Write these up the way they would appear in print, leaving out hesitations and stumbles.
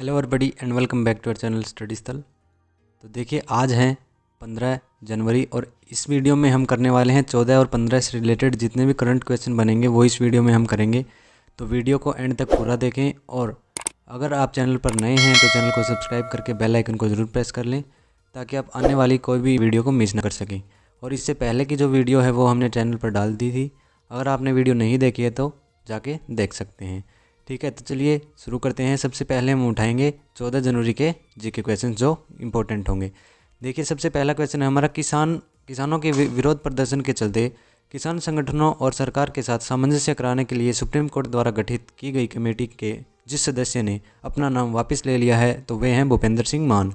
Hello everybody and welcome back to our channel study Sthal. तो देखिए आज है 15 जनवरी और इस वीडियो में हम करने वाले हैं 14 और 15 से रिलेटेड जितने भी करंट क्वेश्चन बनेंगे वो इस वीडियो में हम करेंगे। तो वीडियो को एंड तक पूरा देखें और अगर आप चैनल पर नए हैं तो चैनल को सब्सक्राइब करके बेल आइकन को ज़रूर प्रेस कर लें ताकि आप आने वाली कोई भी वीडियो को मिस ना कर सकें। और इससे पहले की जो वीडियो है वो हमने चैनल पर डाल दी थी, अगर आपने वीडियो नहीं देखी है तो जाके देख सकते हैं। ठीक है, तो चलिए शुरू करते हैं। सबसे पहले हम उठाएंगे 14 जनवरी के जीके क्वेश्चन जो इम्पोर्टेंट होंगे। देखिए सबसे पहला क्वेश्चन है हमारा, किसानों के विरोध प्रदर्शन के चलते किसान संगठनों और सरकार के साथ सामंजस्य कराने के लिए सुप्रीम कोर्ट द्वारा गठित की गई कमेटी के जिस सदस्य ने अपना नाम वापस ले लिया है तो वे हैं भूपेंद्र सिंह मान।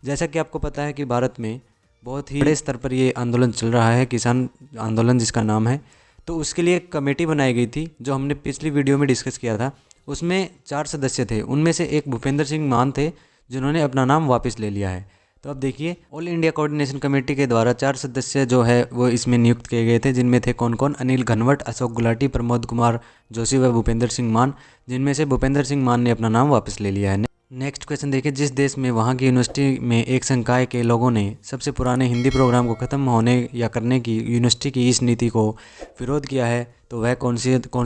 जैसा कि आपको पता है कि भारत में बहुत ही बड़े स्तर पर ये आंदोलन चल रहा है, किसान आंदोलन जिसका नाम है, तो उसके लिए एक कमेटी बनाई गई थी जो हमने पिछली वीडियो में डिस्कस किया था। उसमें 4 सदस्य थे, उनमें से एक भूपेंद्र सिंह मान थे जिन्होंने अपना नाम वापस ले लिया है। तो अब देखिए ऑल इंडिया कोऑर्डिनेशन कमेटी के द्वारा 4 सदस्य जो है वो इसमें नियुक्त किए गए थे, जिनमें थे कौन कौन, अनिल घनवट, अशोक गुलाटी, प्रमोद कुमार जोशी व भूपेंद्र सिंह मान, जिनमें से भूपेंद्र सिंह मान ने अपना नाम वापस ले लिया है। नेक्स्ट क्वेश्चन देखिए, जिस देश में वहाँ की यूनिवर्सिटी में एक संकाय के लोगों ने सबसे पुराने हिंदी प्रोग्राम को ख़त्म होने या करने की यूनिवर्सिटी की इस नीति को विरोध किया है तो वह कौन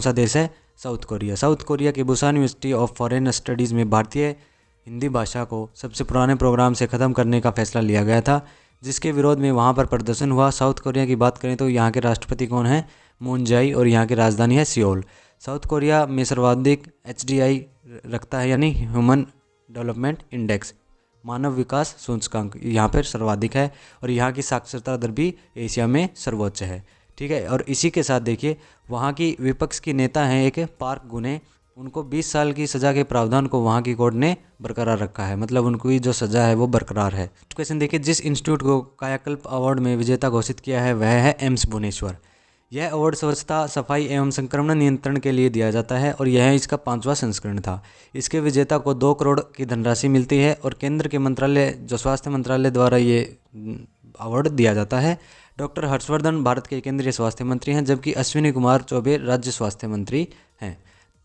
सा देश है? South Korea. साउथ कोरिया के Busan university of foreign studies में भारतीय हिंदी भाषा को सबसे पुराने प्रोग्राम से ख़त्म करने का फैसला लिया गया था, जिसके विरोध में वहाँ पर प्रदर्शन हुआ। साउथ कोरिया की बात करें तो यहाँ के राष्ट्रपति कौन है? मून जाई, और यहाँ की राजधानी है सियोल। साउथ कोरिया में सर्वाधिक HDI रखता है, यानी ह्यूमन डेवलपमेंट इंडेक्स, मानव विकास सूचकांक यहाँ पर सर्वाधिक है, और यहाँ की साक्षरता दर भी एशिया में सर्वोच्च है। ठीक है, और इसी के साथ देखिए वहाँ की विपक्ष की नेता हैं एक पार्क गुने, उनको 20 साल की सज़ा के प्रावधान को वहाँ की कोर्ट ने बरकरार रखा है, मतलब उनकी जो सज़ा है वो बरकरार है। क्वेश्चन देखिए, जिस इंस्टीट्यूट को कायाकल्प अवार्ड में विजेता घोषित किया है वह है एम्स भुवनेश्वर। यह अवार्ड स्वच्छता, सफाई एवं संक्रमण नियंत्रण के लिए दिया जाता है और यह इसका 5वां संस्करण था। इसके विजेता को 2 करोड़ की धनराशि मिलती है और केंद्र के मंत्रालय जो स्वास्थ्य मंत्रालय द्वारा ये अवार्ड दिया जाता है। डॉक्टर हर्षवर्धन भारत के केंद्रीय स्वास्थ्य मंत्री हैं, जबकि अश्विनी कुमार चौबे राज्य स्वास्थ्य मंत्री हैं।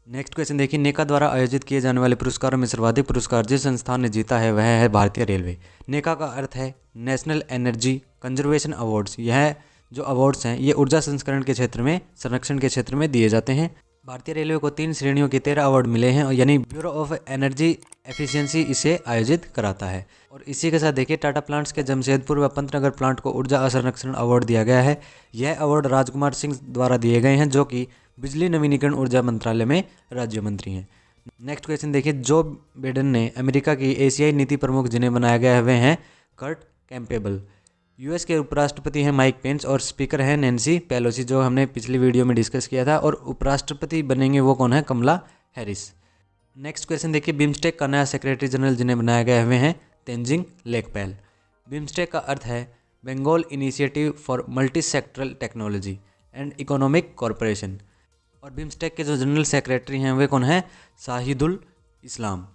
नेक्स्ट क्वेश्चन देखिए, नेका द्वारा आयोजित किए जाने वाले पुरस्कारों में सर्वाधिक पुरस्कार जिस संस्थान ने जीता है वह है भारतीय रेलवे। नेका का अर्थ है नेशनल एनर्जी कंजर्वेशन अवार्ड्स। यह जो अवार्ड्स हैं ये ऊर्जा संस्करण के क्षेत्र में, संरक्षण के क्षेत्र में दिए जाते हैं। भारतीय रेलवे को 3 श्रेणियों के 13 अवार्ड मिले हैं, यानी ब्यूरो ऑफ एनर्जी एफिशिएंसी इसे आयोजित कराता है। और इसी के साथ देखिए टाटा प्लांट्स के जमशेदपुर व पंतनगर प्लांट को ऊर्जा संरक्षण अवार्ड दिया गया है। यह अवार्ड राजकुमार सिंह द्वारा दिए गए हैं, जो कि बिजली नवीनीकरण ऊर्जा मंत्रालय में राज्य मंत्री हैं। नेक्स्ट क्वेश्चन देखिए, जो बिडेन ने अमेरिका की एशियाई नीति प्रमुख जिन्हें बनाया गया है वे हैं कर्ट कैम्पेबल। US के उपराष्ट्रपति हैं माइक पेंस और स्पीकर हैं नैन्सी पेलोसी, जो हमने पिछली वीडियो में डिस्कस किया था, और उपराष्ट्रपति बनेंगे वो कौन है? कमला हैरिस। नेक्स्ट क्वेश्चन देखिए, बिम्स्टेक का नया सेक्रेटरी जनरल जिन्हें बनाया गया है वे हैं तेंजिंग लेकपैल। बिम्स्टेक का अर्थ है Bengal initiative for multi sectoral technology and economic corporation, और बिम्स्टेक के जो जनरल सेक्रेटरी हैं वे कौन है? शाहिदुल इस्लाम।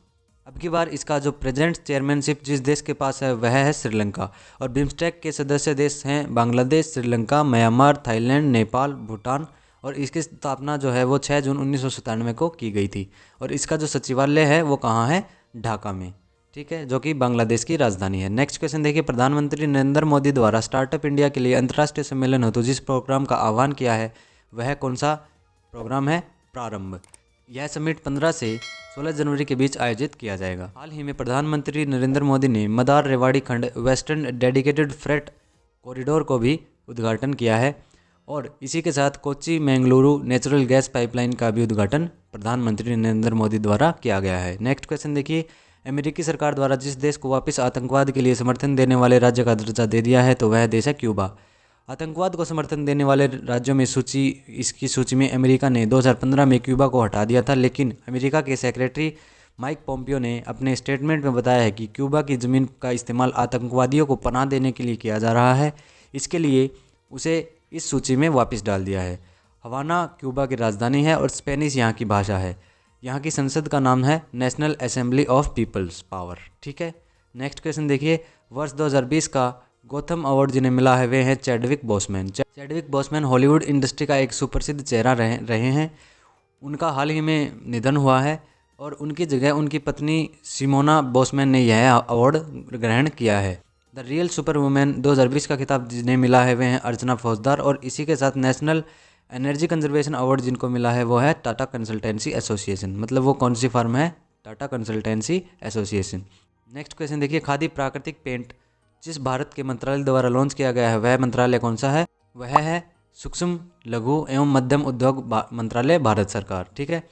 अब की बार इसका जो प्रेजेंट चेयरमैनशिप जिस देश के पास है वह है श्रीलंका, और बिम्स्टेक के सदस्य देश हैं बांग्लादेश, श्रीलंका, म्यांमार, थाईलैंड, नेपाल, भूटान, और इसकी स्थापना जो है वो 6 जून 1997 को की गई थी। और इसका जो सचिवालय है वो कहाँ है? ढाका में। ठीक है, जो कि बांग्लादेश की राजधानी है। नेक्स्ट क्वेश्चन देखिए, प्रधानमंत्री नरेंद्र मोदी द्वारा स्टार्टअप इंडिया के लिए अंतर्राष्ट्रीय सम्मेलन हेतु जिस प्रोग्राम का आह्वान किया है वह कौन सा प्रोग्राम है? प्रारंभ। यह समिट 15 से 16 जनवरी के बीच आयोजित किया जाएगा। हाल ही में प्रधानमंत्री नरेंद्र मोदी ने मदार रेवाड़ी खंड वेस्टर्न डेडिकेटेड फ्रेट कॉरिडोर को भी उद्घाटन किया है, और इसी के साथ Kochi Mangaluru natural gas pipeline का भी उद्घाटन प्रधानमंत्री नरेंद्र मोदी द्वारा किया गया है। नेक्स्ट क्वेश्चन देखिए, अमेरिकी सरकार द्वारा जिस देश को वापस आतंकवाद के लिए समर्थन देने वाले राज्य का दर्जा दे दिया है तो वह देश है क्यूबा। आतंकवाद को समर्थन देने वाले राज्यों में इसकी सूची में अमेरिका ने 2015 में क्यूबा को हटा दिया था, लेकिन अमेरिका के सेक्रेटरी माइक पोम्पियो ने अपने स्टेटमेंट में बताया है कि क्यूबा की ज़मीन का इस्तेमाल आतंकवादियों को पनाह देने के लिए किया जा रहा है, इसके लिए उसे इस सूची में वापस डाल दिया है। हवाना क्यूबा की राजधानी है और स्पेनिश यहाँ की भाषा है। यहाँ की संसद का नाम है national assembly of peoples power. ठीक है, नेक्स्ट क्वेश्चन देखिए, वर्ष 2020 का गौथम अवार्ड जिन्हें मिला है वे हैं Chadwick bossman. Chadwick bossman Hollywood industry का एक सुप्रसिद्ध चेहरा रहे हैं। उनका हाल ही में निधन हुआ है। और उनकी जगह उनकी पत्नी सिमोना बोसमैन ने यह अवार्ड ग्रहण किया है। द रियल सुपर वुमेन 2020 का खिताब जिन्हें मिला है वे हैं अर्चना फौजदार, और इसी के साथ नेशनल एनर्जी कंजर्वेशन अवार्ड जिनको मिला है वो है टाटा कंसल्टेंसी एसोसिएशन। मतलब वो कौन सी फर्म है? Tata consultancy association. Next question देखिए, खादी प्राकृतिक पेंट जिस भारत के मंत्रालय द्वारा लॉन्च किया गया है वह मंत्रालय कौन सा है? वह है सूक्ष्म लघु एवं मध्यम उद्योग मंत्रालय, भारत सरकार। ठीक है।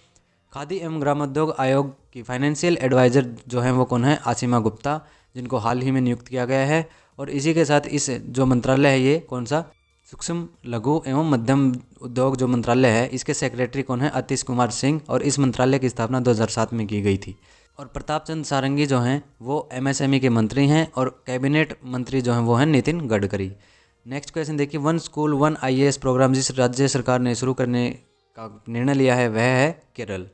खादी एवं ग्रामोद्योग आयोग की फाइनेंशियल एडवाइज़र जो हैं वो कौन है? आसिमा गुप्ता, जिनको हाल ही में नियुक्त किया गया है। और इसी के साथ इस जो मंत्रालय है ये कौन सा? सूक्ष्म लघु एवं मध्यम उद्योग जो मंत्रालय है इसके सेक्रेटरी कौन है? आतिश कुमार सिंह, और इस मंत्रालय की स्थापना 2007 में की गई थी। और प्रताप चंद सारंगी जो हैं वो एमएसएमई के मंत्री हैं, और कैबिनेट मंत्री जो हैं वो हैं नितिन गडकरी। नेक्स्ट क्वेश्चन देखिए, one school one IAS program जिस राज्य सरकार ने शुरू करने का निर्णय लिया है वह है केरल।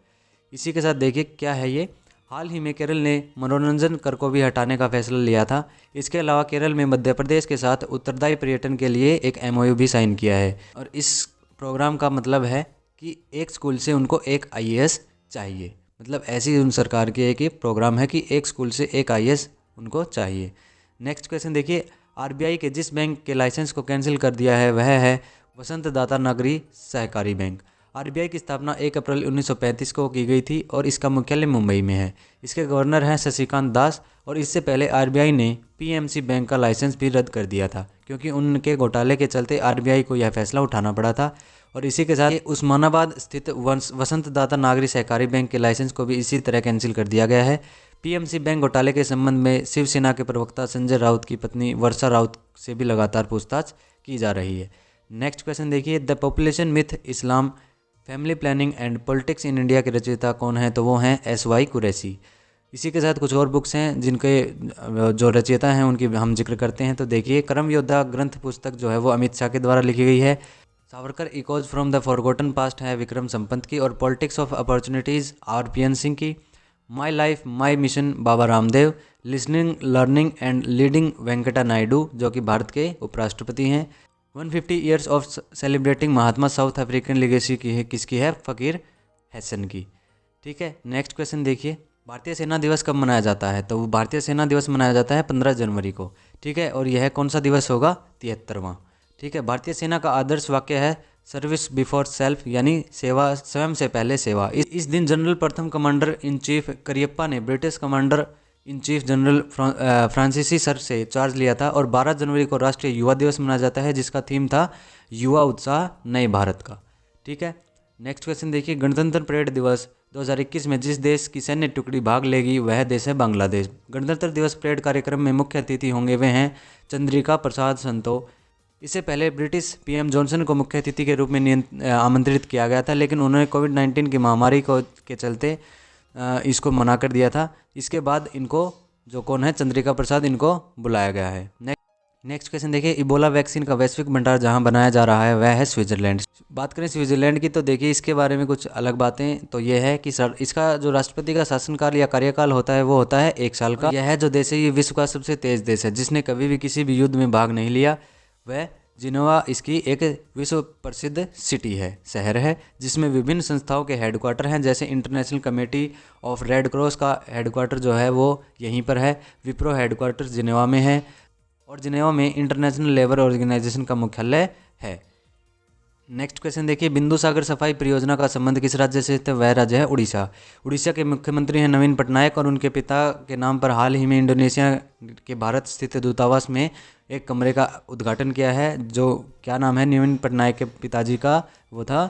इसी के साथ देखिए क्या है ये, हाल ही में केरल ने मनोरंजन कर को भी हटाने का फैसला लिया था। इसके अलावा केरल में मध्य प्रदेश के साथ उत्तरदायी पर्यटन के लिए एक एमओयू भी साइन किया है। और इस प्रोग्राम का मतलब है कि एक स्कूल से उनको एक आईएएस चाहिए। मतलब ऐसी उन सरकार की एक ही प्रोग्राम है कि एक स्कूल से एक आईएएस उनको चाहिए। नेक्स्ट क्वेश्चन देखिए, आरबीआई के जिस बैंक के लाइसेंस को कैंसिल कर दिया है वह है वसंत दाता नागरी सहकारी बैंक। आरबीआई की स्थापना 1 अप्रैल 1935 को की गई थी और इसका मुख्यालय मुंबई में है। इसके गवर्नर हैं शशिकांत दास, और इससे पहले आरबीआई ने पीएमसी बैंक का लाइसेंस भी रद्द कर दिया था क्योंकि उनके घोटाले के चलते आरबीआई को यह फैसला उठाना पड़ा था। और इसी के साथ उस्मानाबाद स्थित वसंत दाता नागरी सहकारी बैंक के लाइसेंस को भी इसी तरह कैंसिल कर दिया गया है। पीएमसी बैंक घोटाले के संबंध में शिवसेना के प्रवक्ता संजय राउत की पत्नी वर्षा राउत से भी लगातार पूछताछ की जा रही है। नेक्स्ट क्वेश्चन देखिए, the population myth Islam family planning and politics in India के रचयिता कौन है? तो वो हैं एसवाई कुरैशी। इसी के साथ कुछ और बुक्स हैं जिनके जो रचयिता हैं उनकी हम जिक्र करते हैं। तो देखिए, कर्म योद्धा ग्रंथ पुस्तक जो है वो अमित शाह के द्वारा लिखी गई है। Savarkar echoes from the forgotten past है विक्रम संपत की, और politics of opportunities RPN Singh की। My life my mission Baba Ramdev. Listening learning and leading Venkata Naidu जो कि भारत के उपराष्ट्रपति हैं। 150 years of celebrating Mahatma South African legacy की है किसकी है? फ़कीर हसन की। ठीक है। नेक्स्ट क्वेश्चन देखिए, भारतीय सेना दिवस कब मनाया जाता है? तो भारतीय सेना दिवस मनाया जाता है 15 जनवरी को। ठीक है। और यह कौन सा दिवस होगा? 73वां। ठीक है। भारतीय सेना का आदर्श वाक्य है सर्विस बिफोर सेल्फ, यानी सेवा स्वयं से पहले सेवा। इस दिन जनरल प्रथम कमांडर इन चीफ करियप्पा ने British commander in chief general फ्रांसीसी सर से चार्ज लिया था। और 12 जनवरी को राष्ट्रीय युवा दिवस मनाया जाता है जिसका थीम था युवा उत्साह नए भारत का। ठीक है। नेक्स्ट क्वेश्चन देखिए, गणतंत्र परेड दिवस 2021 में जिस देश की सैन्य टुकड़ी भाग लेगी वह देश है बांग्लादेश। गणतंत्र दिवस परेड कार्यक्रम में मुख्य अतिथि होंगे वे हैं चंद्रिका प्रसाद संतो। इससे पहले ब्रिटिश पीएम जॉनसन को मुख्य अतिथि के रूप में आमंत्रित किया गया था, लेकिन उन्होंने कोविड-19 की महामारी के चलते इसको मना कर दिया था। इसके बाद इनको जो कौन है चंद्रिका प्रसाद, इनको बुलाया गया है। नेक्स्ट क्वेश्चन देखिए, इबोला वैक्सीन का वैश्विक भंडार जहां बनाया जा रहा है वह है स्विट्जरलैंड। बात करें स्विट्जरलैंड की तो देखिए इसके बारे में कुछ अलग बातें तो ये है कि इसका जो राष्ट्रपति का शासनकाल या कार्यकाल होता है वो होता है 1 साल का। यह जो देश है ये विश्व का सबसे तेज देश है जिसने कभी भी किसी भी युद्ध में भाग नहीं लिया। वह जिनेवा इसकी एक विश्व प्रसिद्ध सिटी है, शहर है, जिसमें विभिन्न संस्थाओं के हेडक्वार्टर हैं। जैसे international committee of red cross का हेडक्वार्टर जो है वो यहीं पर है। विप्रो हेडक्वार्टर जिनेवा में है, और जिनेवा में इंटरनेशनल लेबर ऑर्गेनाइजेशन का मुख्यालय है। नेक्स्ट क्वेश्चन देखिए, बिंदु सागर सफाई परियोजना का संबंध किस राज्य से है? वह राज्य है उड़ीसा। उड़ीसा के मुख्यमंत्री हैं नवीन पटनायक, और उनके पिता के नाम पर हाल ही में इंडोनेशिया के भारत स्थित दूतावास में एक कमरे का उद्घाटन किया है। जो क्या नाम है नवीन पटनायक के पिताजी का? वो था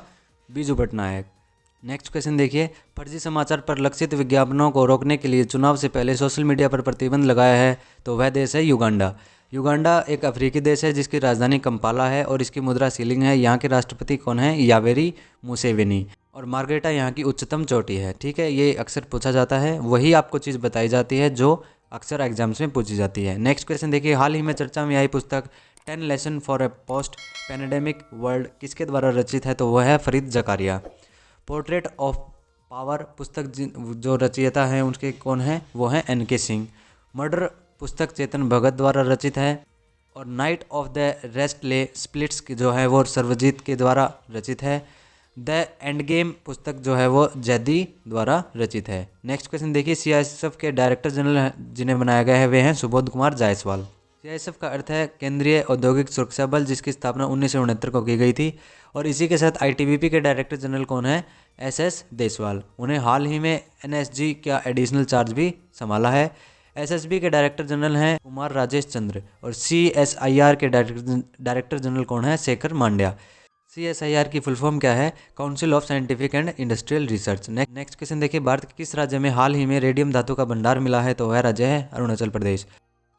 बीजू पटनायक। नेक्स्ट क्वेश्चन देखिए, फर्जी समाचार पर लक्षित विज्ञापनों को रोकने के लिए चुनाव से पहले सोशल मीडिया पर प्रतिबंध लगाया है। तो वह देश है युगांडा। युगांडा एक अफ्रीकी देश है जिसकी राजधानी कंपाला है और इसकी मुद्रा सीलिंग है। यहाँ के राष्ट्रपति कौन है? Yoweri Museveni. और मार्गरेटा यहाँ की उच्चतम चोटी है। ठीक है, ये अक्सर पूछा जाता है, वही आपको चीज़ बताई जाती है जो अक्सर एग्जाम्स में पूछी जाती है। नेक्स्ट क्वेश्चन देखिए, हाल ही में चर्चा में आई पुस्तक 10 lesson for a post pandemic world किसके द्वारा रचित है? तो वह है Fareed Zakaria. Portrait of power पुस्तक जो रचयिता हैं उनके कौन है? वो हैं एन.के. सिंह। मर्डर पुस्तक चेतन भगत द्वारा रचित है। और नाइट ऑफ द रेस्ट ले स्प्लिट्स जो है वो सर्वजीत के द्वारा रचित है। द एंड गेम पुस्तक जो है वो जैदी द्वारा रचित है। नेक्स्ट क्वेश्चन देखिए, सीआईएसएफ के डायरेक्टर जनरल जिन्हें बनाया गया है वे हैं सुबोध कुमार जायसवाल। सीआईएसएफ का अर्थ है केंद्रीय औद्योगिक सुरक्षा बल, जिसकी स्थापना 1969 को की गई थी। और इसी के साथ आईटीबीपी के डायरेक्टर जनरल कौन है? एसएस देसवाल। उन्हें हाल ही में एनएसजी का एडिशनल चार्ज भी संभाला है। एसएसबी के डायरेक्टर जनरल हैं कुमार राजेश चंद्र। और सीएसआईआर के डायरेक्टर जनरल कौन है? शेखर मांड्या। सीएसआईआर की फुल फॉर्म क्या है? Council of scientific and industrial research. Next question देखिए, भारत के किस राज्य में हाल ही में रेडियम धातु का भंडार मिला है? तो वह राज्य है अरुणाचल प्रदेश।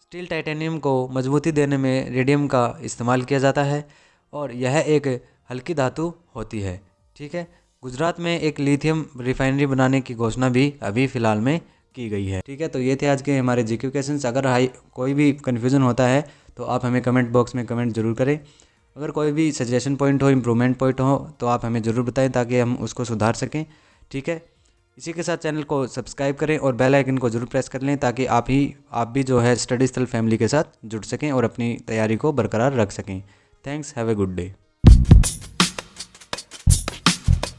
स्टील टाइटेनियम को मजबूती देने में रेडियम का इस्तेमाल किया जाता है और यह एक हल्की धातु होती है। ठीक है। गुजरात में एक लिथियम रिफाइनरी बनाने की घोषणा भी अभी फ़िलहाल में की गई है। ठीक है, तो ये थे आज के हमारे जीके क्वेश्चंस। अगर कोई भी कन्फ्यूज़न होता है तो आप हमें कमेंट बॉक्स में कमेंट जरूर करें। अगर कोई भी सजेशन पॉइंट हो, इम्प्रूवमेंट पॉइंट हो तो आप हमें ज़रूर बताएं ताकि हम उसको सुधार सकें। ठीक है, इसी के साथ चैनल को सब्सक्राइब करें और बेल आइकन को जरूर प्रेस कर लें ताकि आप भी जो है स्टडी स्थल फैमिली के साथ जुड़ सकें और अपनी तैयारी को बरकरार रख सकें। Thanks, have a good day.